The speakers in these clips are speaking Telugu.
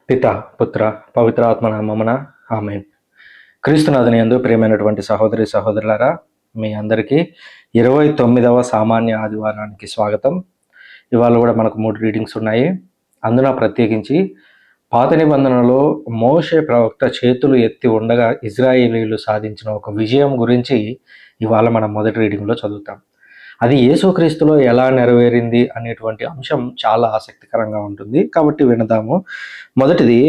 పిత పుత్ర పవిత్ర ఆత్మనామమున ఆమేన్. క్రీస్తునాథుని యందు ప్రియమైనటువంటి సహోదరి సహోదరులారా, మీ అందరికీ 29వ సామాన్య ఆదివారానికి స్వాగతం. ఇవాళ కూడా మనకు 3 రీడింగ్స్ ఉన్నాయి. అందున ప్రత్యేకించి పాత నిబంధనలో మోషే ప్రవక్త చేతులు ఎత్తి ఉండగా ఇజ్రాయేలీలు సాధించిన ఒక విజయం గురించి ఇవాళ మనం మొదటి రీడింగ్లో చదువుతాం. అది యేసుక్రీస్తులో ఎలా నెరవేరింది అనేటువంటి అంశం చాలా ఆసక్తికరంగా ఉంటుంది. కాబట్టి వినదాము. మొదటిది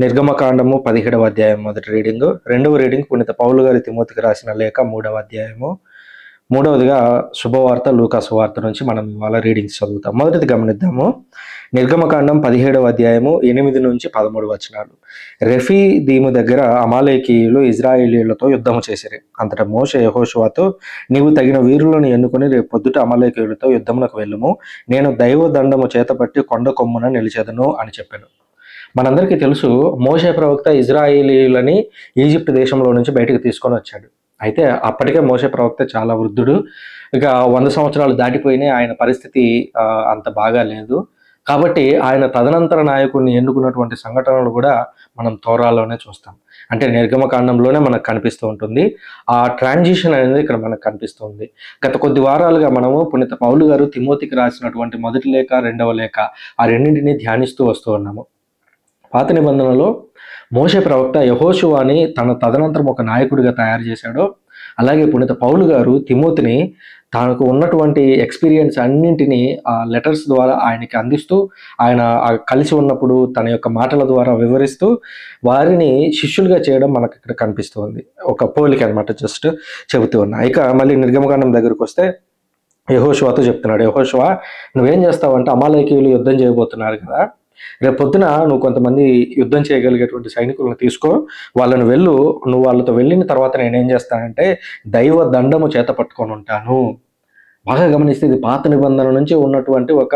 నిర్గమకాండము 17వ అధ్యాయం మొదటి రీడింగు. రెండవ రీడింగ్ పునీత పౌలు గారి తిమోతికి రాసిన లేఖ 3వ అధ్యాయము. మూడవదిగా శుభవార్త లూకా సువార్త నుంచి మనం ఇవాళ రీడింగ్స్ చదువుతాం. మొదటిది గమనిద్దాము. నిర్గమకాండం 17వ అధ్యాయము 8 నుంచి 13 వచనాలు. రెఫీదీము దగ్గర అమాలేకీయులు ఇజ్రాయేలీయులతో యుద్ధము చేసిరి. అంతటా మోషే యెహోషువతో, నీవు తగిన వీరులను ఎన్నుకొని రేపు పొద్దుట అమాలేకీయులతో యుద్ధమునకు వెళ్ళుము, నేను దైవ దండము చేతపట్టి కొండ కొమ్మున నిలిచెదను అని చెప్పాను. మనందరికీ తెలుసు, మోషే ప్రవక్త ఇజ్రాయేలీయులని ఈజిప్ట్ దేశంలో నుంచి బయటకు తీసుకొని వచ్చాడు. అయితే అప్పటికే మోషే ప్రవక్త చాలా వృద్ధుడు. ఇక 100 సంవత్సరాలు దాటిపోయినాయి. ఆయన పరిస్థితి అంత బాగా లేదు. కాబట్టి ఆయన తదనంతర నాయకుడిని ఎన్నుకున్నటువంటి సంఘటనలు కూడా మనం తోరాలోనే చూస్తాం. అంటే నిర్గమకాండంలోనే మనకు కనిపిస్తూ ఉంటుంది. ఆ ట్రాన్సిషన్ అనేది ఇక్కడ మనకు కనిపిస్తుంది. గత కొద్ది వారాలుగా మనము పునీత పౌలు గారు తిమోతికి రాసినటువంటి మొదటి లేఖ, రెండవ లేఖ, ఆ రెండింటిని ధ్యానిస్తూ వస్తూ ఉన్నాము. పాత నిబంధనలో మోషే ప్రవక్త యెహోషువని తన తదనంతరం ఒక నాయకుడిగా తయారు చేశాడో, అలాగే పునీత పౌలు గారు తిమోతిని తనకు ఉన్నటువంటి ఎక్స్పీరియన్స్ అన్నింటినీ ఆ లెటర్స్ ద్వారా ఆయనకి అందిస్తూ, ఆయన కలిసి ఉన్నప్పుడు తన యొక్క మాటల ద్వారా వివరిస్తూ వారిని శిష్యులుగా చేయడం మనకు ఇక్కడ కనిపిస్తుంది. ఒక పోలిక అనమాట, జస్ట్ చెబుతూ ఉన్నా. ఇక మళ్ళీ నిర్గమకాండం దగ్గరికి వస్తే యెహోషువతో చెప్తున్నాడు, యెహోషువ నువ్వేం చేస్తావంటే అమాలేకీయులు యుద్ధం చేయబోతున్నారు కదా, రేపు పొద్దున నువ్వు కొంతమంది యుద్ధం చేయగలిగేటువంటి సైనికులను తీసుకో, నువ్వు వాళ్ళతో వెళ్ళిన తర్వాత నేనేం చేస్తానంటే దైవ దండము చేత పట్టుకొని ఉంటాను. బాగా గమనిస్తే ఇది పాత నిబంధన నుంచి ఉన్నటువంటి ఒక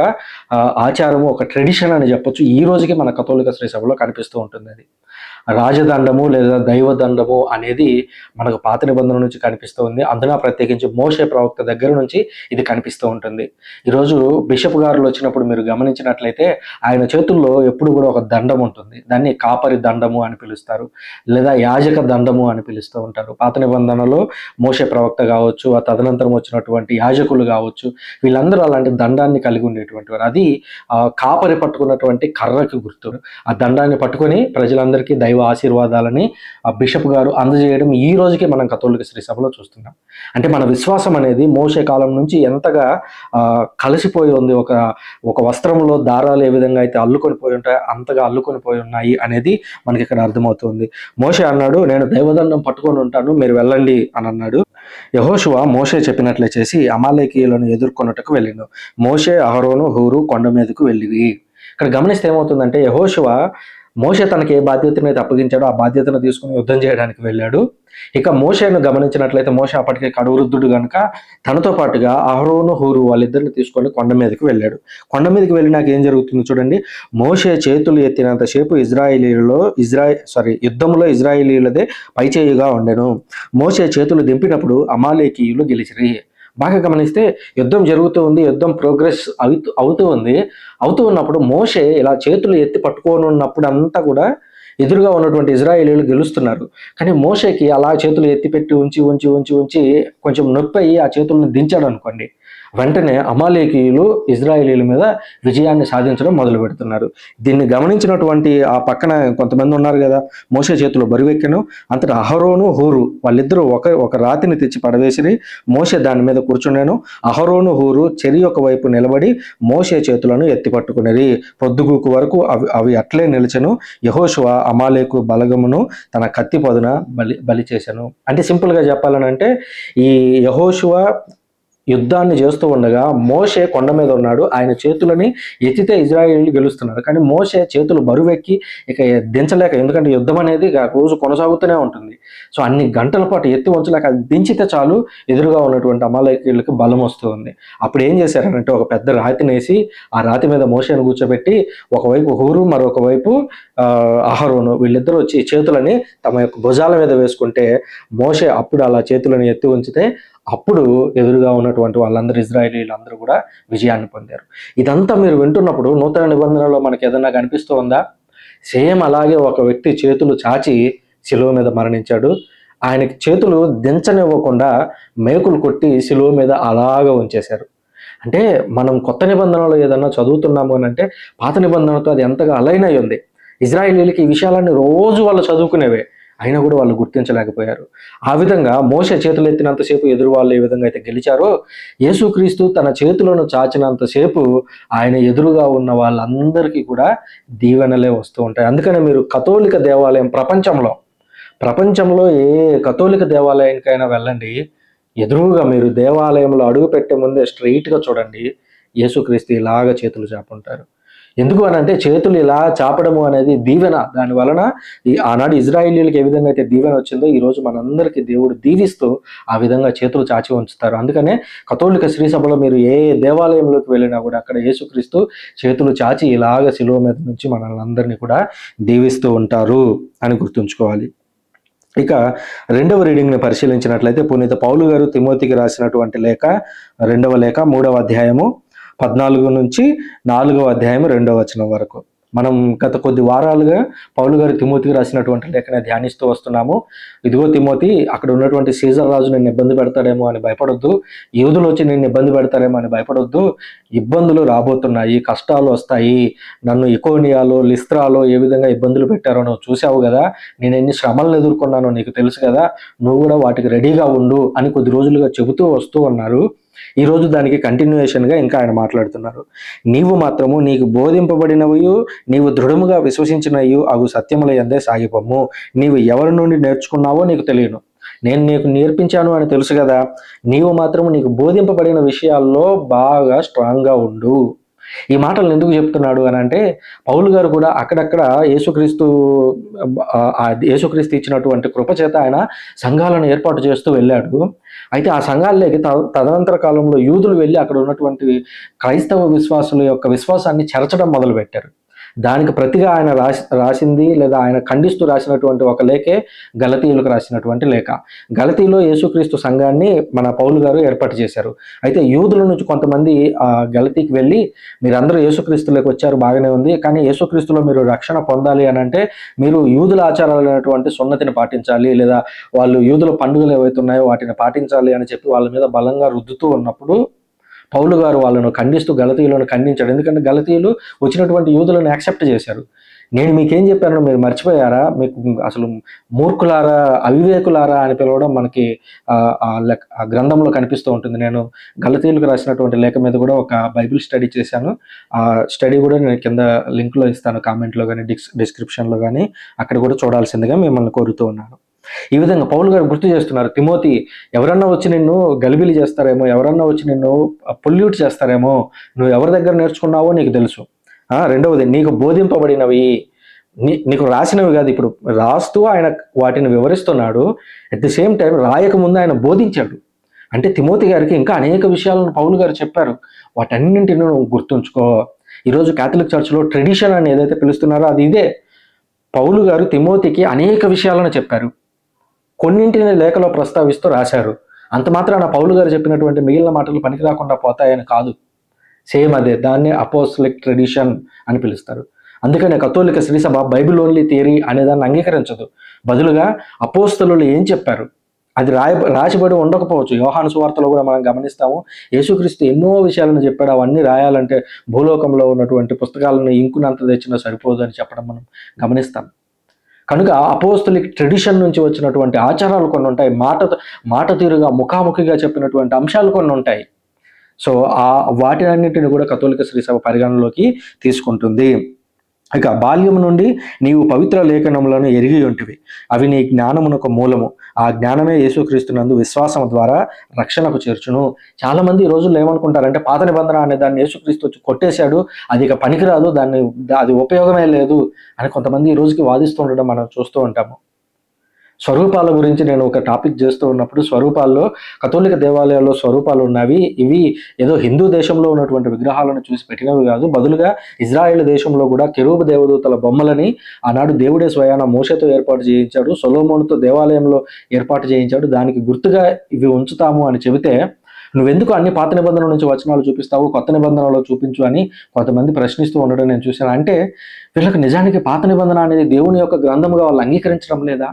ఆచారము, ఒక ట్రెడిషన్ అని చెప్పొచ్చు. ఈ రోజుకి మన కథోలిక శ్రీ సభలో కనిపిస్తూ ఉంటుంది. అది రాజదండము లేదా దైవదండము అనేది మనకు పాత నిబంధన నుంచి కనిపిస్తూ ఉంది. అందున ప్రత్యేకించి మోషే ప్రవక్త దగ్గర నుంచి ఇది కనిపిస్తూ ఉంటుంది. ఈరోజు బిషప్ గారులు వచ్చినప్పుడు మీరు గమనించినట్లయితే ఆయన చేతుల్లో ఎప్పుడు కూడా ఒక దండం ఉంటుంది. దాన్ని కాపరి దండము అని పిలుస్తారు, లేదా యాజక దండము అని పిలుస్తూ ఉంటారు. పాత నిబంధనలో మోషే ప్రవక్త కావచ్చు, ఆ తదనంతరం వచ్చినటువంటి యాజకులు కావచ్చు, వీళ్ళందరూ అలాంటి దండాన్ని కలిగి ఉండేటువంటి వారు. అది కాపరి పట్టుకున్నటువంటి కర్రకి గుర్తు. ఆ దండాన్ని పట్టుకొని ప్రజలందరికీ దైవ ఆశీర్వాదాలని ఆ బిషప్ గారు అందజేయడం ఈ రోజుకి మనం కథోలిక శ్రీ సభలో చూస్తున్నాం. అంటే మన విశ్వాసం అనేది మోషే కాలం నుంచి ఎంతగా కలిసిపోయి ఉంది. ఒక వస్త్రంలో దారాలు ఏ విధంగా అయితే అల్లుకొని పోయి ఉంటాయో అంతగా అల్లుకొని పోయి ఉన్నాయి అనేది మనకి ఇక్కడ అర్థమవుతుంది. మోషే అన్నాడు, నేను దైవదండం పట్టుకొని ఉంటాను, మీరు వెళ్ళండి అని అన్నాడు. యెహోషువ మోషే చెప్పినట్లే చేసి అమాలేకీయులను ఎదుర్కొనుటకు వెళ్ళిండు. మోషే, అహరోను, హూరు కొండ మీదకు వెళ్ళివి. ఇక్కడ గమనిస్తే ఏమవుతుందంటే యెహోషువ మోషే తనకి ఏ బాధ్యతను అయితే అప్పగించాడో ఆ బాధ్యతను తీసుకుని యుద్ధం చేయడానికి వెళ్ళాడు. ఇక మోషేను గమనించినట్లయితే మోషే అప్పటికే కడువృద్ధుడు కనుక తనతో పాటుగా అహరోను, హూరు వాళ్ళిద్దరిని తీసుకొని కొండ మీదకి వెళ్ళాడు. కొండ మీదకి వెళ్ళినాక ఏం జరుగుతుంది చూడండి. మోషే చేతులు ఎత్తినంతసేపు యుద్ధంలో ఇజ్రాయేలీలదే పైచేయుగా ఉండెను. మోషే చేతులు దింపినప్పుడు అమాలేకీయులు గెలిచిరి. బాగా గమనిస్తే యుద్ధం జరుగుతూ ఉంది, యుద్ధం ప్రోగ్రెస్ అవుతూ ఉన్నప్పుడు మోషే ఇలా చేతులు ఎత్తి పట్టుకొని ఉన్నప్పుడు అంతా కూడా ఎదురుగా ఉన్నటువంటి ఇజ్రాయేలీలు గెలుస్తున్నారు. కానీ మోషేకి అలా చేతులు ఎత్తిపెట్టి ఉంచి కొంచెం నొప్పి అయ్యి ఆ చేతులను దించాడు అనుకోండి, వెంటనే అమాలేకీయులు ఇజ్రాయేలీల మీద విజయాన్ని సాధించడం మొదలు పెడుతున్నారు. దీన్ని గమనించినటువంటి ఆ పక్కన కొంతమంది ఉన్నారు కదా, మోషే చేతులు బరువెక్కెను. అంతటా అహరోను, హూరు వాళ్ళిద్దరూ ఒక రాతిని తెచ్చి పడవేసిరి. మోషే దాని మీద కూర్చున్నాను. అహరోను, హూరు చెరి ఒక వైపు నిలబడి మోషే చేతులను ఎత్తి పట్టుకునేది. పొద్దుగూకు వరకు అవి అట్లే నిలిచెను. యెహోషువ అమాలేకు బలగమును తన కత్తి పొదన బలి చేశాను. అంటే సింపుల్ గా చెప్పాలనంటే ఈ యెహోషువ యుద్ధాన్ని చేస్తూ ఉండగా మోషే కొండ మీద ఉన్నాడు. ఆయన చేతులని ఎత్తితే ఇజ్రాయేలీలు గెలుస్తున్నారు. కానీ మోషే చేతులు బరువెక్కి ఇక దించలేక, ఎందుకంటే యుద్ధం అనేది రోజు కొనసాగుతూనే ఉంటుంది. సో అన్ని గంటల పాటు ఎత్తి ఉంచలేక అది దించితే చాలు ఎదురుగా ఉన్నటువంటి అమాలేకీయులకు బలం వస్తూ ఉంది. అప్పుడు ఏం చేశారంటే ఒక పెద్ద రాతినేసి ఆ రాతి మీద మోషేను కూర్చోబెట్టి ఒకవైపు హూరు, మరొక వైపు అహరోను వీళ్ళిద్దరూ వచ్చి చేతులని తమ యొక్క భుజాల మీద వేసుకుంటే మోషే అప్పుడు అలా చేతులను ఎత్తి ఉంచితే అప్పుడు ఎదురుగా ఉన్నటువంటి వాళ్ళందరూ ఇజ్రాయేలీలందరూ కూడా విజయాన్ని పొందారు. ఇదంతా మీరు వింటున్నప్పుడు నూతన నిబంధనలో మనకి ఏదైనా కనిపిస్తూ ఉందా? సేమ్ అలాగే ఒక వ్యక్తి చేతులు చాచి శిలువ మీద మరణించాడు. ఆయనకి చేతులు దించనివ్వకుండా మేకులు కొట్టి శిలువ మీద అలాగా ఉంచేశారు. అంటే మనం కొత్త నిబంధనలో ఏదన్నా చదువుతున్నాము అని అంటే పాత నిబంధనలతో అది ఎంతగా అలైన్ అయి ఉంది. ఇజ్రాయేలీలకి ఈ విషయాలన్నీ రోజు వాళ్ళు చదువుకునేవే, అయినా కూడా వాళ్ళు గుర్తించలేకపోయారు. ఆ విధంగా మోషే చేతులు ఎత్తినంతసేపు ఎదురు వాళ్ళు ఏ విధంగా అయితే గెలిచారో, యేసుక్రీస్తు తన చేతులను చాచినంతసేపు ఆయన ఎదురుగా ఉన్న వాళ్ళందరికీ కూడా దీవెనలే వస్తూ ఉంటాయి. అందుకనే మీరు కథోలిక దేవాలయం ప్రపంచంలో ఏ కథోలిక దేవాలయానికైనా వెళ్ళండి, ఎదురుగా మీరు దేవాలయంలో అడుగు పెట్టే ముందే స్ట్రెయిట్గా చూడండి, యేసుక్రీస్తు ఇలాగ చేతులు చాపుంటారు. ఎందుకు అని అంటే చేతులు ఇలా చాపడము అనేది దీవెన. దాని వలన ఆనాడు ఇజ్రాయేలీలకు ఏ విధంగా అయితే దీవెన వచ్చిందో ఈరోజు మనందరికీ దేవుడు దీవిస్తూ ఆ విధంగా చేతులు చాచి ఉంచుతారు. అందుకనే కథోలిక శ్రీ సభలో మీరు ఏ దేవాలయంలోకి వెళ్ళినా కూడా అక్కడ యేసుక్రీస్తు చేతులు చాచి ఇలాగ శిలువ మీద నుంచి మనల్ని అందరినీ కూడా దీవిస్తూ ఉంటారు అని గుర్తుంచుకోవాలి. ఇక రెండవ రీడింగ్ని పరిశీలించినట్లయితే పునీత పౌలు గారు తిమోతికి రాసినటువంటి లేఖ, 2వ లేఖ 3వ అధ్యాయము 14 నుంచి 4వ అధ్యాయం 2వ వచనం వరకు. మనం గత కొద్ది వారాలుగా పౌలు గారు తిమోతికి రాసినటువంటి లేఖని ధ్యానిస్తూ వస్తున్నాము. ఇదిగో తిమోతి, అక్కడ ఉన్నటువంటి సీజర్ రాజు నిన్ను ఇబ్బంది పెడతాడేమో అని భయపడొద్దు, యూదులు వచ్చి నిన్ను ఇబ్బంది పెడతారేమో అని భయపడొద్దు. ఇబ్బందులు రాబోతున్నాయి, కష్టాలు వస్తాయి. నన్ను ఇకోనియాలో లిస్త్రాలో ఏ విధంగా ఇబ్బందులు పెట్టారో నువ్వు చూసావు కదా, నేను ఎన్ని శ్రమలను ఎదుర్కొన్నానో నీకు తెలుసు కదా, నువ్వు కూడా వాటికి రెడీగా ఉండు అని కొద్ది రోజులుగా చెబుతూ వస్తూ ఉన్నారు. ఈరోజు దానికి కంటిన్యూయేషన్గా ఇంకా ఆయన మాట్లాడుతున్నారు. నీవు మాత్రము నీకు బోధింపబడినవి, నీవు దృఢముగా విశ్వసించినవి అగు సత్యముల యందే సాగిపోము. నీవు ఎవరి నుండి నేర్చుకున్నావో నీకు తెలియను, నేను నీకు నేర్పించాను అని తెలుసు కదా. నీవు మాత్రము నీకు బోధింపబడిన విషయాల్లో బాగా స్ట్రాంగ్గా ఉండు. ఈ మాటలను ఎందుకు చెప్తున్నాడు అని అంటే, పౌలు గారు కూడా అక్కడక్కడ యేసుక్రీస్తు ఇచ్చినటువంటి కృపచేత ఆయన సంఘాలను ఏర్పాటు చేస్తూ వెళ్ళాడు. అయితే ఆ సంఘాల్లోకి తదనంతర కాలంలో యూదులు వెళ్ళి అక్కడ ఉన్నటువంటి క్రైస్తవ విశ్వాసుల యొక్క విశ్వాసాన్ని చెరచడం మొదలుపెట్టారు. దానికి ప్రతిగా ఆయన రాసింది లేదా ఆయన ఖండిస్తూ రాసినటువంటి ఒక లేఖే గలతీయులకు రాసినటువంటి లేఖ. గలతీలో యేసుక్రీస్తు సంఘాన్ని మన పౌలు గారు ఏర్పాటు చేశారు. అయితే యూదుల నుంచి కొంతమంది గలతీకి వెళ్ళి, మీరందరూ యేసుక్రీస్తులోకి వచ్చారు, బాగానే ఉంది, కానీ యేసుక్రీస్తులో మీరు రక్షణ పొందాలి అని అంటే మీరు యూదుల ఆచారాలైనటువంటి సున్నతిని పాటించాలి, లేదా వాళ్ళు యూదుల పండుగలు ఏవైతే ఉన్నాయో వాటిని పాటించాలి అని చెప్పి వాళ్ళ మీద బలంగా రుద్దుతూ ఉన్నప్పుడు పౌలు గారు వాళ్ళను ఖండిస్తూ గలతీయులను ఖండించాడు. ఎందుకంటే గలతీయులు వచ్చినటువంటి యూదులను యాక్సెప్ట్ చేశారు. నేను మీకేం చెప్పానో మీరు మర్చిపోయారా, మీకు అసలు మూర్ఖులారా, అవివేకులారా అని పిలవడం మనకి ఆ గ్రంథంలో కనిపిస్తూ ఉంటుంది. నేను గలతీయులకు రాసినటువంటి లేఖ మీద కూడా ఒక బైబిల్ స్టడీ చేశాను. ఆ స్టడీ కూడా నేను కింద లింక్లో ఇస్తాను, కామెంట్లో కానీ డిస్క్రిప్షన్లో కానీ, అక్కడ కూడా చూడాల్సిందిగా మిమ్మల్ని కోరుతూ ఉన్నాను. ఈ విధంగా పౌలు గారు గుర్తు చేస్తున్నారు, తిమోతి, ఎవరన్నా వచ్చి నిన్ను గలిబిలి చేస్తారేమో, ఎవరన్నా వచ్చి నిన్ను పొల్యూట్ చేస్తారేమో, నువ్వు ఎవరి దగ్గర నేర్చుకున్నావో నీకు తెలుసు. రెండవది, నీకు బోధింపబడినవి, నీకు రాసినవి కాదు. ఇప్పుడు రాస్తూ ఆయన వాటిని వివరిస్తున్నాడు. అట్ ది సేమ్ టైం రాయకముందు ఆయన బోధించాడు. అంటే తిమోతి గారికి ఇంకా అనేక విషయాలను పౌలు గారు చెప్పారు. వాటన్నింటిని నువ్వు గుర్తుంచుకో. ఈరోజు క్యాథలిక్ చర్చ్లో ట్రెడిషన్ అని ఏదైతే పిలుస్తున్నారో అది ఇదే. పౌలు గారు తిమోతికి అనేక విషయాలను చెప్పారు, కొన్నింటిని లేఖలో ప్రస్తావిస్తూ రాశారు. అంత మాత్రాన పౌలు గారు చెప్పినటువంటి మిగిలిన మాటలు పనికి రాకుండా పోతాయని కాదు. సేమ్ అదే, దాన్ని అపోస్టలిక్ ట్రెడిషన్ అని పిలుస్తారు. అందుకనే కథోలిక శ్రీసభ బైబిల్ ఓన్లీ థియరీ అనేదాన్ని అంగీకరించదు. బదులుగా అపోస్తలులు ఏం చెప్పారు అది రాసిబడి ఉండకపోవచ్చు. యోహాను సువార్తలో కూడా మనం గమనిస్తాము, యేసుక్రీస్తు ఎన్నో విషయాలను చెప్పాడు. అవన్నీ రాయాలంటే భూలోకంలో ఉన్నటువంటి పుస్తకాలను ఇంకునంత తెచ్చినా సరిపోదు అని చెప్పడం మనం గమనిస్తాం. కనుక అపోస్తలిక్ ట్రెడిషన్ నుంచి వచ్చినటువంటి ఆచారాలు కొన్ని ఉంటాయి, మాట తీరుగా ముఖాముఖిగా చెప్పినటువంటి అంశాలు కొన్ని ఉంటాయి. సో వాటినన్నింటిని కూడా కథోలిక శ్రీసభ పరిగణలోకి తీసుకుంటుంది. ఇక బాల్యము నుండి నీవు పవిత్ర లేఖనములను ఎరిగి ఉంటివి, అవి నీ జ్ఞానమునకు మూలము, ఆ జ్ఞానమే యేసుక్రీస్తునందు విశ్వాసం ద్వారా రక్షణకు చేర్చును. చాలా మంది ఈ రోజుల్లో ఏమనుకుంటారంటే పాత నిబంధన అనే దాన్ని యేసుక్రీస్తు వచ్చి కొట్టేశాడు, అది ఇక పనికిరాదు, అది ఉపయోగమే లేదు అని కొంతమంది ఈ రోజుకి వాదిస్తూ ఉండడం మనం చూస్తూ ఉంటాము. స్వరూపాల గురించి నేను ఒక టాపిక్ చేస్తూ ఉన్నప్పుడు, స్వరూపాల్లో కథోలిక దేవాలయాల్లో స్వరూపాలు ఉన్నవి, ఇవి ఏదో హిందూ దేశంలో ఉన్నటువంటి విగ్రహాలను చూసి పెట్టినవి కాదు. బదులుగా ఇజ్రాయెల్ దేశంలో కూడా కెరూబు దేవదూతల బొమ్మలని ఆనాడు దేవుడే స్వయాన మోషేతో ఏర్పాటు చేయించాడు, సొలొమోనుతో దేవాలయంలో ఏర్పాటు చేయించాడు. దానికి గుర్తుగా ఇవి ఉంచుతాము అని చెబితే నువ్వెందుకు అన్ని పాత నిబంధనల నుంచి వచనాలు చూపిస్తావు, కొత్త నిబంధనలో చూపించు అని కొంతమంది ప్రశ్నిస్తూ ఉండడం నేను చూశాను. అంటే వీళ్ళకి నిజానికి పాత నిబంధన అనేది దేవుని యొక్క గ్రంథముగా వాళ్ళు అంగీకరించడం లేదా,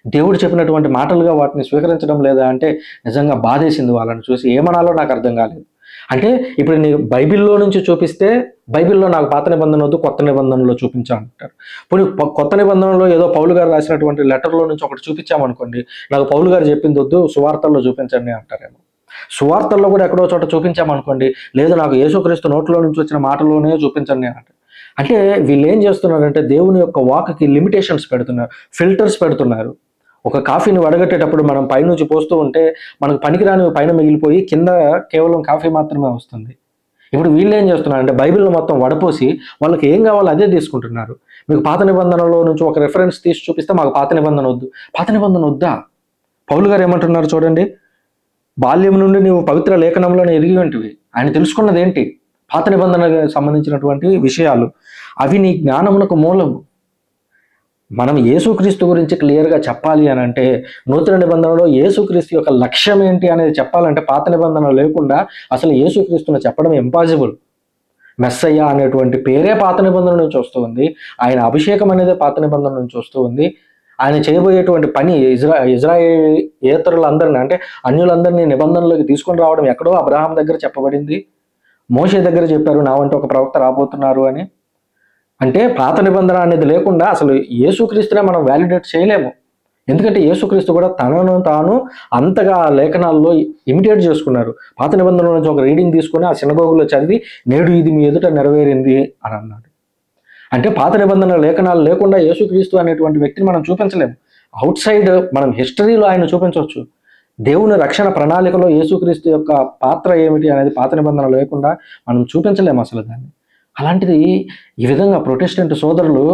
దేవుడు చెప్పినటువంటి మాటలుగా వాటిని స్వీకరించడం లేదా అంటే నిజంగా బాధేసింది వాళ్ళని చూసి. ఏమనాలో నాకు అర్థం కాలేదు. అంటే ఇప్పుడు నీ బైబిల్లో నుంచి చూపిస్తే బైబిల్లో నాకు పాత నిబంధన వద్దు, కొత్త నిబంధనలో చూపించా అంటారు. పోనీ కొత్త నిబంధనలో ఏదో పౌలు గారు రాసినటువంటి లెటర్లో నుంచి ఒకటి చూపించామనుకోండి, నాకు పౌలు గారు చెప్పింది వద్దు, సువార్తల్లో చూపించండి అంటారేమో. సువార్తల్లో కూడా ఎక్కడో చోట చూపించామనుకోండి, లేదు నాకు యేసుక్రీస్తు నోట్లో నుంచి వచ్చిన మాటలోనే చూపించండి అంటారు. అంటే వీళ్ళు ఏం చేస్తున్నారంటే దేవుని యొక్క వాక్కి లిమిటేషన్స్ పెడుతున్నారు, ఫిల్టర్స్ పెడుతున్నారు. ఒక కాఫీని వడగట్టేటప్పుడు మనం పైనుంచి పోస్తూ ఉంటే మనకు పనికిరాని పైన మిగిలిపోయి కింద కేవలం కాఫీ మాత్రమే వస్తుంది. ఇప్పుడు వీళ్ళు ఏం చేస్తున్నారంటే బైబిల్ను మొత్తం వడపోసి వాళ్ళకి ఏం కావాలో అదే తీసుకుంటున్నారు. మీకు పాత నిబంధనలో నుంచి ఒక రెఫరెన్స్ తీసి చూపిస్తే మాకు పాత నిబంధన వద్దు. పాత నిబంధన వద్దా? పౌలు గారు ఏమంటున్నారు చూడండి, బాల్యం నుండి నీవు పవిత్ర లేఖనంలోనే ఎరిగి ఉంటివి. ఆయన తెలుసుకున్నది ఏంటి? పాత నిబంధనకు సంబంధించినటువంటి విషయాలు. అవి నీ జ్ఞానమునకు మూలము. మనం యేసుక్రీస్తు గురించి క్లియర్గా చెప్పాలి అని అంటే నూతన నిబంధనలో యేసుక్రీస్తు యొక్క లక్ష్యం ఏంటి అనేది చెప్పాలంటే పాత నిబంధన లేకుండా అసలు యేసుక్రీస్తుని చెప్పడం ఇంపాసిబుల్. మెస్సయ్య అనేటువంటి పేరే పాత నిబంధన నుంచి వస్తూ ఉంది. ఆయన అభిషేకం అనేది పాత నిబంధన నుంచి వస్తూ ఉంది. ఆయన చేయబోయేటువంటి పని ఇజ్రాయేతరులందరినీ అంటే అన్యులందరినీ నిబంధనలోకి తీసుకొని రావడం ఎక్కడో అబ్రహాం దగ్గర చెప్పబడింది, మోషే దగ్గర చెప్పారు నా వంటి ఒక ప్రవక్త రాబోతున్నారు అని. అంటే పాత నిబంధన అనేది లేకుండా అసలు యేసుక్రీస్తునే మనం వ్యాలిడేట్ చేయలేము. ఎందుకంటే యేసుక్రీస్తు కూడా తనను తాను అంతగా లేఖనాల్లో ఇమిటేట్ చేసుకున్నారు. పాత నిబంధనల నుంచి ఒక రీడింగ్ తీసుకొని ఆ సినగోగులో చదివి నేడు ఇది మీ ఎదుట నెరవేరింది అని అన్నాడు. అంటే పాత నిబంధన లేఖనాలు లేకుండా యేసుక్రీస్తు అనేటువంటి వ్యక్తిని మనం చూపించలేము. అవుట్ సైడ్ మనం హిస్టరీలో ఆయన చూపించవచ్చు. దేవుని రక్షణ ప్రణాళికలో యేసుక్రీస్తు యొక్క పాత్ర ఏమిటి అనేది పాత నిబంధన లేకుండా మనం చూపించలేము అసలు దాన్ని. అలాంటిది ఈ విధంగా ప్రొటెస్టెంట్ సోదరులు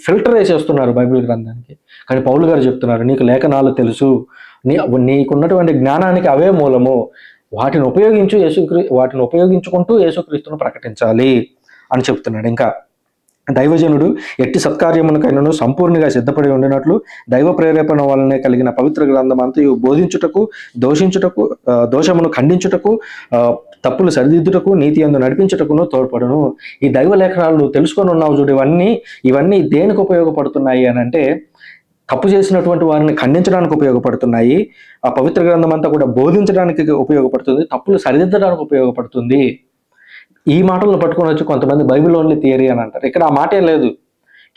ఫిల్టర్ వేసేస్తున్నారు బైబిల్ గ్రంథానికి. కానీ పౌలు గారు చెప్తున్నారు, నీకు లేఖనాలు తెలుసు, నీకున్నటువంటి జ్ఞానానికి అవే మూలము, వాటిని ఉపయోగించుకుంటూ యేసుక్రీస్తును ప్రకటించాలి అని చెప్తున్నాడు. ఇంకా దైవజనుడు ఎట్టి సత్కార్యమునకైనను సంపూర్ణంగా సిద్ధపడి ఉండినట్లు దైవ ప్రేరేపణ వలనే కలిగిన పవిత్ర గ్రంథం అంతయు బోధించుటకు, దోషమును ఖండించుటకు, తప్పులు సరిదిద్దుటకు, నీతి యందు నడిపించుటకును తోడ్పడును. ఈ దైవ లేఖనాలు నువ్వు తెలుసుకొని ఉన్నావు చూడు, ఇవన్నీ దేనికి ఉపయోగపడుతున్నాయి అని అంటే తప్పు చేసినటువంటి వారిని ఖండించడానికి ఉపయోగపడుతున్నాయి. ఆ పవిత్ర గ్రంథం అంతా కూడా బోధించడానికి ఉపయోగపడుతుంది, తప్పులు సరిదిద్దడానికి ఉపయోగపడుతుంది. ఈ మాటలను పట్టుకొని వచ్చి కొంతమంది బైబిల్ ఓన్లీ థియరీ అని అంటారు. ఇక్కడ ఆ మాటే లేదు.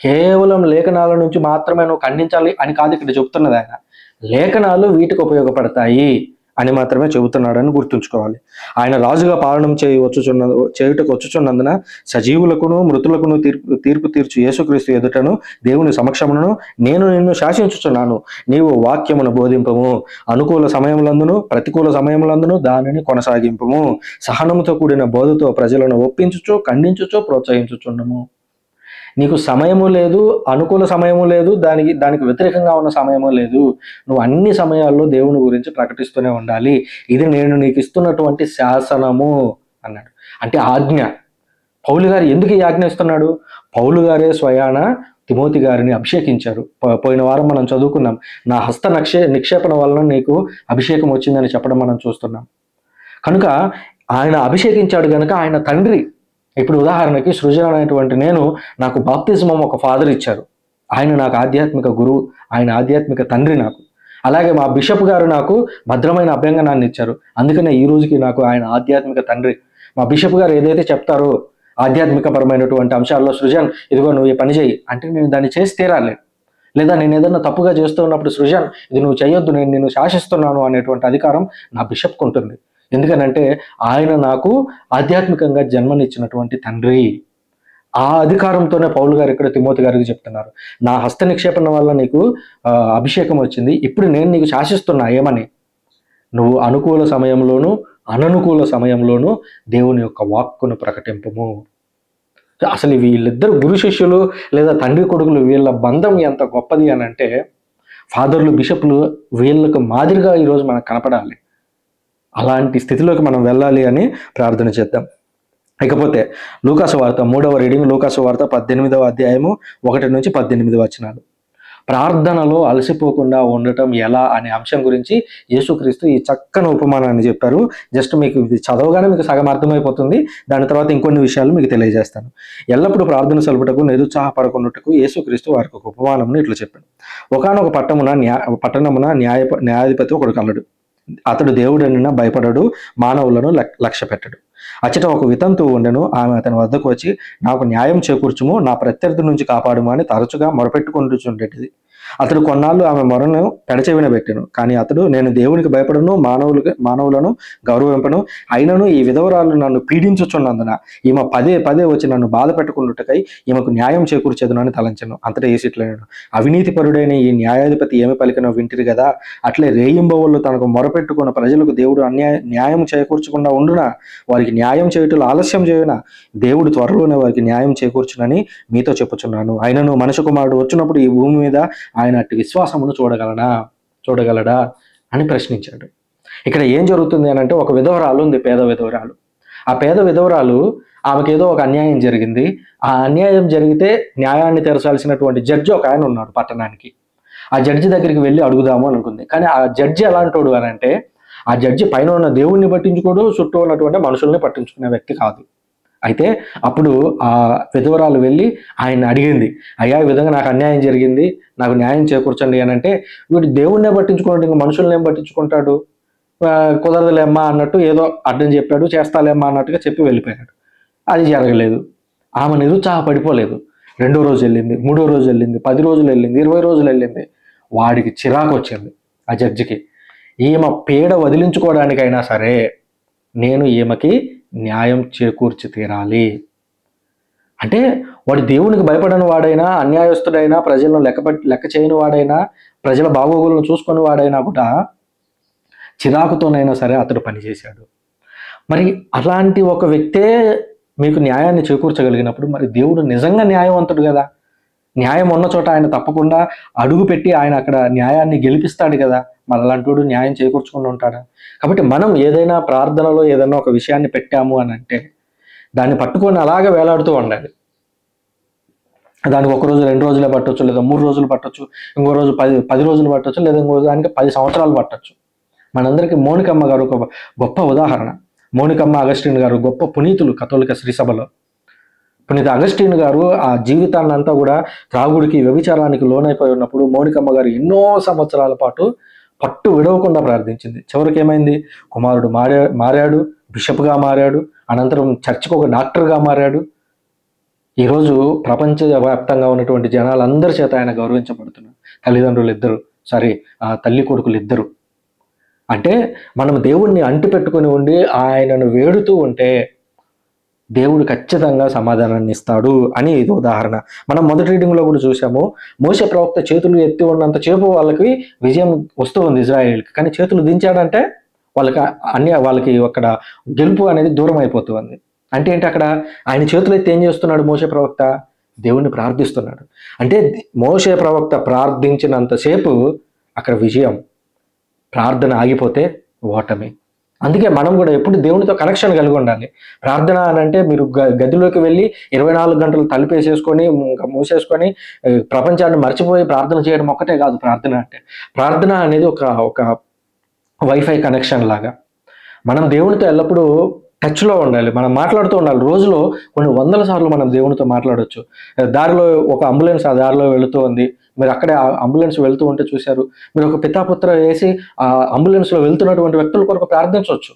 కేవలం లేఖనాల నుంచి మాత్రమే నువ్వు ఖండించాలి అని కాదు ఇక్కడ చెబుతున్నది ఆయన. లేఖనాలు వీటికి ఉపయోగపడతాయి అని మాత్రమే చెబుతున్నాడని గుర్తుంచుకోవాలి. ఆయన రాజుగా పాలనం చేయుటకు వచ్చుచున్నందున సజీవులకును మృతులకును తీర్పు తీర్చు యేసుక్రీస్తు ఎదుటను దేవుని సమక్షమును నేను నిన్ను శాసించుచున్నాను. నీవు వాక్యమును బోధింపము, అనుకూల సమయములందును ప్రతికూల సమయములందును దానిని కొనసాగింపము, సహనముతో కూడిన బోధతో ప్రజలను ఒప్పించుచు ఖండించుచు ప్రోత్సహించుచుండము. నీకు సమయము లేదు, అనుకూల సమయము లేదు, దానికి వ్యతిరేకంగా ఉన్న సమయము లేదు. నువ్వు అన్ని సమయాల్లో దేవుని గురించి ప్రకటిస్తూనే ఉండాలి. ఇది నేను నీకు ఇస్తున్నటువంటి శాసనము అన్నాడు. అంటే ఆజ్ఞ. పౌలు గారు ఎందుకు ఈ ఆజ్ఞ ఇస్తున్నాడు? పౌలు గారే స్వయాన తిమోతి గారిని అభిషేకించారు. పోయిన వారం మనం చదువుకున్నాం, నా హస్త నిక్షేపణ వలన నీకు అభిషేకం వచ్చిందని చెప్పడం మనం చూస్తున్నాం. కనుక ఆయన అభిషేకించాడు కనుక ఆయన తండ్రి. ఇప్పుడు ఉదాహరణకి సృజన అనేటువంటి నేను, నాకు బాప్తిజమం ఒక ఫాదర్ ఇచ్చారు, ఆయన నాకు ఆధ్యాత్మిక గురువు, ఆయన ఆధ్యాత్మిక తండ్రి నాకు. అలాగే మా బిషప్ గారు నాకు భద్రమైన అభ్యంగనాన్ని ఇచ్చారు, అందుకనే ఈ రోజుకి నాకు ఆయన ఆధ్యాత్మిక తండ్రి. మా బిషప్ గారు ఏదైతే చెప్తారో ఆధ్యాత్మికపరమైనటువంటి అంశాల్లో, సృజన్ ఇదిగో నువ్వు ఈ పని చేయి అంటే నేను దాన్ని చేసి తీరాలి. లేదా నేను ఏదన్నా తప్పుగా చేస్తూ ఉన్నప్పుడు సృజన్ ఇది నువ్వు చేయొద్దు, నేను నిన్ను శాసిస్తున్నాను అనేటువంటి అధికారం నా బిషప్కు ఉంటుంది. ఎందుకనంటే ఆయన నాకు ఆధ్యాత్మికంగా జన్మనిచ్చినటువంటి తండ్రి. ఆ అధికారంతోనే పౌలు గారు ఇక్కడ తిమోతి గారికి చెప్తున్నారు, నా హస్త నిక్షేపణ వల్ల నీకు అభిషేకం వచ్చింది, ఇప్పుడు నేను నీకు శాసిస్తున్నా ఏమని, నువ్వు అనుకూల సమయంలోనూ అననుకూల సమయంలోనూ దేవుని యొక్క వాక్కును ప్రకటింపము. అసలు వీళ్ళిద్దరు గురు శిష్యులు లేదా తండ్రి కొడుకులు, వీళ్ళ బంధం ఎంత గొప్పది అని అంటే ఫాదర్లు బిషప్లు వీళ్ళకు మాదిరిగా ఈరోజు మనకు కనపడాలి. అలాంటి స్థితిలోకి మనం వెళ్ళాలి అని ప్రార్థన చేద్దాం. ఇకపోతే లూకాసు వార్త 3వ రీడింగ్, లూకాసు వార్త 18వ అధ్యాయము 1 నుంచి 18 వచనాలు. ప్రార్థనలో అలసిపోకుండా ఉండటం ఎలా అనే అంశం గురించి యేసుక్రీస్తు ఈ చక్కని ఉపమానాన్ని చెప్పారు. జస్ట్ మీకు ఇది చదవగానే మీకు సగం అర్థమైపోతుంది. దాని తర్వాత ఇంకొన్ని విషయాలు మీకు తెలియజేస్తాను. ఎల్లప్పుడూ ప్రార్థన సలుపుటకు నిరుత్సాహపడకుండాటకు యేసుక్రీస్తు వారికి ఒక ఉపమానంను ఇట్లా చెప్పాడు. ఒకానొక పట్టణమున న్యాయాధిపతి ఒకడు కలడు. అతడు దేవుడనిన భయపడడు, మానవులను లక్ష్య పెట్టడు. అచ్చట ఒక వితంతువు ఉండెను. ఆమె అతని వద్దకు వచ్చి, నాకు న్యాయం చేకూర్చుము, నా ప్రత్యర్థి నుంచి కాపాడుము అని తరచుగా మొరపెట్టుకుంటుండేటిది. అతడు కొన్నాళ్ళు ఆమె మొరను పెడచెవిన పెట్టెను. కానీ అతడు, నేను దేవునికి భయపడను, మానవులను గౌరవింపను, అయినను ఈ విధవరాలు నన్ను పీడించుచున్నందున ఈమె పదే పదే వచ్చి నన్ను బాధ పెట్టుకున్నట్టుకై ఈమెకు న్యాయం చేకూర్చేదును అని తలంచెను. అంతటా యేసిట్లనేడు, అవినీతిపరుడైన ఈ న్యాయాధిపతి ఏమి పలికినో వింటిరి కదా. అట్లే రేయింబవళ్ళు తనకు మొరపెట్టుకున్న ప్రజలకు దేవుడు న్యాయం చేకూర్చకుండా ఉండునా? వారికి న్యాయం చేయుటలో ఆలస్యం చేయునా? దేవుడు త్వరలోనే వారికి న్యాయం చేకూర్చునని మీతో చెప్పుచున్నాను. అయినను మనుష్య కుమారుడు వచ్చినప్పుడు ఈ భూమి మీద ఆయన అట్టి విశ్వాసమును చూడగలడా అని ప్రశ్నించాడు. ఇక్కడ ఏం జరుగుతుంది అని అంటే, ఒక విధవరాలు ఉంది, పేద విధవరాలు. ఆ పేద విధవరాలు, ఆమెకి ఏదో ఒక అన్యాయం జరిగింది. ఆ అన్యాయం జరిగితే న్యాయాన్ని తెరచాల్సినటువంటి జడ్జి ఒక ఆయన ఉన్నాడు పట్టణానికి. ఆ జడ్జి దగ్గరికి వెళ్ళి అడుగుదాము అనుకుంది. కానీ ఆ జడ్జి ఎలాంటోడు అని అంటే, ఆ జడ్జి పైన ఉన్న దేవుణ్ణి పట్టించుకోడు, చుట్టూ ఉన్నటువంటి మనుషుల్ని పట్టించుకునే వ్యక్తి కాదు. అయితే అప్పుడు ఆ విధవరాలు వెళ్ళి ఆయన అడిగింది, అయ్యా, ఈ విధంగా నాకు అన్యాయం జరిగింది, నాకు న్యాయం చేకూర్చండి అని అంటే, వీడు దేవుణ్ణే పట్టించుకుంటాడు, ఇంకా మనుషుల్ని ఏం పట్టించుకుంటాడు, కుదరదులేమ్మా అన్నట్టు ఏదో అడ్డం చెప్పాడు, చేస్తాలేమ్మా అన్నట్టుగా చెప్పి వెళ్ళిపోయాడు. అది జరగలేదు. ఆమె నిరుత్సాహపడిపోలేదు. 2వ రోజు వెళ్ళింది, 3వ రోజు వెళ్ళింది, 10 రోజులు వెళ్ళింది, 20 రోజులు వెళ్ళింది. వాడికి చిరాకు వచ్చింది. ఆ జడ్జికి, ఈమె పీడ వదిలించుకోవడానికైనా సరే నేను ఈమెకి న్యాయం చేకూర్చి తీరాలి. అంటే వాడు దేవునికి భయపడని వాడైనా, అన్యాయస్తుడైనా, ప్రజలను లెక్క చేయని వాడైనా, ప్రజల బాగోగులను చూసుకుని వాడైనా కూడా చిరాకుతోనైనా సరే అతడు పనిచేశాడు. మరి అలాంటి ఒక వ్యక్తే మీకు న్యాయాన్ని చేకూర్చగలిగినప్పుడు మరి దేవుడు నిజంగా న్యాయవంతుడు కదా. న్యాయం ఉన్న చోట ఆయన తప్పకుండా అడుగు పెట్టి ఆయన అక్కడ న్యాయాన్ని గెలిపిస్తాడు కదా. మరి అలాంటి న్యాయం చేకూర్చుకుని ఉంటాడా? కాబట్టి మనం ఏదైనా ప్రార్థనలో ఏదైనా ఒక విషయాన్ని పెట్టాము అని అంటే దాన్ని పట్టుకొని అలాగే వేలాడుతూ ఉండాలి. దానికి 1 రోజు 2 రోజులే పట్టొచ్చు, లేదా 3 రోజులు పట్టొచ్చు, ఇంకో రోజు 10 రోజులు పట్టొచ్చు, లేదా ఇంకో దానికి 10 సంవత్సరాలు పట్టొచ్చు. మనందరికీ మోనికమ్మ గారు ఒక గొప్ప ఉదాహరణ. మోనికమ్మ, అగస్టిన్ గారు గొప్ప పునీతులు కథోలిక శ్రీసభలో. పునీత అగస్టిన్ గారు ఆ జీవితాన్ని అంతా కూడా త్రాగుడికి, వ్యభిచారానికి లోనైపోయి ఉన్నప్పుడు మోనికమ్మ గారు ఎన్నో సంవత్సరాల పాటు పట్టు విడవకుండా ప్రార్థించింది. చివరికి ఏమైంది? కుమారుడు మారాడు, బిషప్గా మారాడు, అనంతరం చర్చికి ఒక డాక్టర్గా మారాడు. ఈరోజు ప్రపంచవ్యాప్తంగా ఉన్నటువంటి జనాలందరి చేత ఆయన గౌరవించబడుతున్నారు. తల్లిదండ్రులు ఇద్దరు, తల్లి కొడుకులు ఇద్దరు. అంటే మనం దేవుణ్ణి అంటి పెట్టుకుని ఉండి ఆయనను వేడుతూ ఉంటే దేవుడు ఖచ్చితంగా సమాధానాన్ని ఇస్తాడు అని ఇది ఉదాహరణ. మనం మొదటి రీడింగ్లో కూడా చూసాము. మోషే ప్రవక్త చేతులు ఎత్తి ఉన్నంత చేపు వాళ్ళకి విజయం వస్తూ ఉంది ఇజ్రాయేల్కి. కానీ చేతులు దించాడంటే వాళ్ళకి అక్కడ గెలుపు అనేది దూరం అయిపోతుంది. అంటే ఏంటి? అక్కడ ఆయన చేతులు ఎత్తి ఏం చేస్తున్నాడు మోషే ప్రవక్త? దేవుణ్ణి ప్రార్థిస్తున్నాడు. అంటే మోషే ప్రవక్త ప్రార్థించినంతసేపు అక్కడ విజయం, ప్రార్థన ఆగిపోతే ఓటమి. అందుకే మనం కూడా ఎప్పుడు దేవునితో కనెక్షన్ కలిగి ఉండాలి. ప్రార్థన అని అంటే మీరు గదిలోకి వెళ్ళి 24 గంటలు తలుపేసేసుకొని మూసేసుకొని ప్రపంచాన్ని మర్చిపోయి ప్రార్థన చేయడం ఒక్కటే కాదు ప్రార్థన అంటే. ప్రార్థన అనేది ఒక వైఫై కనెక్షన్ లాగా. మనం దేవునితో ఎల్లప్పుడూ టచ్లో ఉండాలి. మనం మాట్లాడుతూ ఉండాలి. రోజులో కొన్ని 100 సార్లు మనం దేవునితో మాట్లాడవచ్చు. దారిలో ఒక అంబులెన్స్ ఆ దారిలో వెళుతూ ఉంది, మీరు అక్కడే అంబులెన్స్ వెళ్తూ ఉంటే చూశారు, మీరు ఒక పితాపుత్ర వేసి ఆ అంబులెన్స్లో వెళ్తున్నటువంటి వ్యక్తుల కొరకు ప్రార్థించవచ్చు.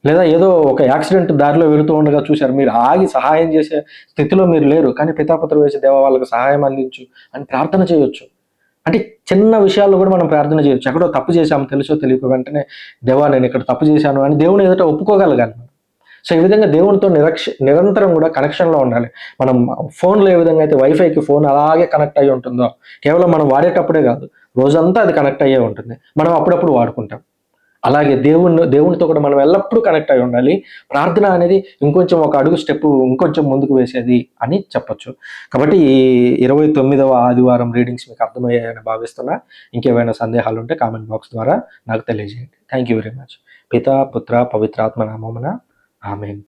లేదా ఏదో ఒక యాక్సిడెంట్ దారిలో వెళుతూ ఉండగా చూశారు, మీరు ఆగి సహాయం చేసే స్థితిలో మీరు లేరు, కానీ పితాపుత్ర వేసి దేవా వాళ్ళకి సహాయం అందించు అని ప్రార్థన చేయొచ్చు. అంటే చిన్న విషయాల్లో కూడా మనం ప్రార్థన చేయొచ్చు. ఎక్కడో తప్పు చేశాము, తెలుసో తెలియక వెంటనే దేవా నేను ఇక్కడ తప్పు చేశాను అని దేవుని ఎదుట ఒప్పుకోగలగాలి. సో ఈ విధంగా దేవునితో నిరంతరం కూడా కనెక్షన్లో ఉండాలి. మనం ఫోన్లో ఏ విధంగా అయితే వైఫైకి ఫోన్ అలాగే కనెక్ట్ అయ్యి ఉంటుందో, కేవలం మనం వాడేటప్పుడే కాదు, రోజంతా అది కనెక్ట్ అయ్యే ఉంటుంది. మనం అప్పుడప్పుడు వాడుకుంటాం. అలాగే దేవునితో కూడా మనం ఎల్లప్పుడూ కనెక్ట్ అయి ఉండాలి. ప్రార్థన అనేది ఇంకొంచెం ఒక అడుగు స్టెప్ ఇంకొంచెం ముందుకు వేసేది అని చెప్పొచ్చు. కాబట్టి ఈ 29వ ఆదివారం రీడింగ్స్ మీకు అర్థమయ్యాయని భావిస్తున్నా. ఇంకేమైనా సందేహాలు ఉంటే కామెంట్ బాక్స్ ద్వారా నాకు తెలియజేయండి. Thank you very much. పితా, పుత్ర, పవిత్రాత్మ నామమున ఆమేన్.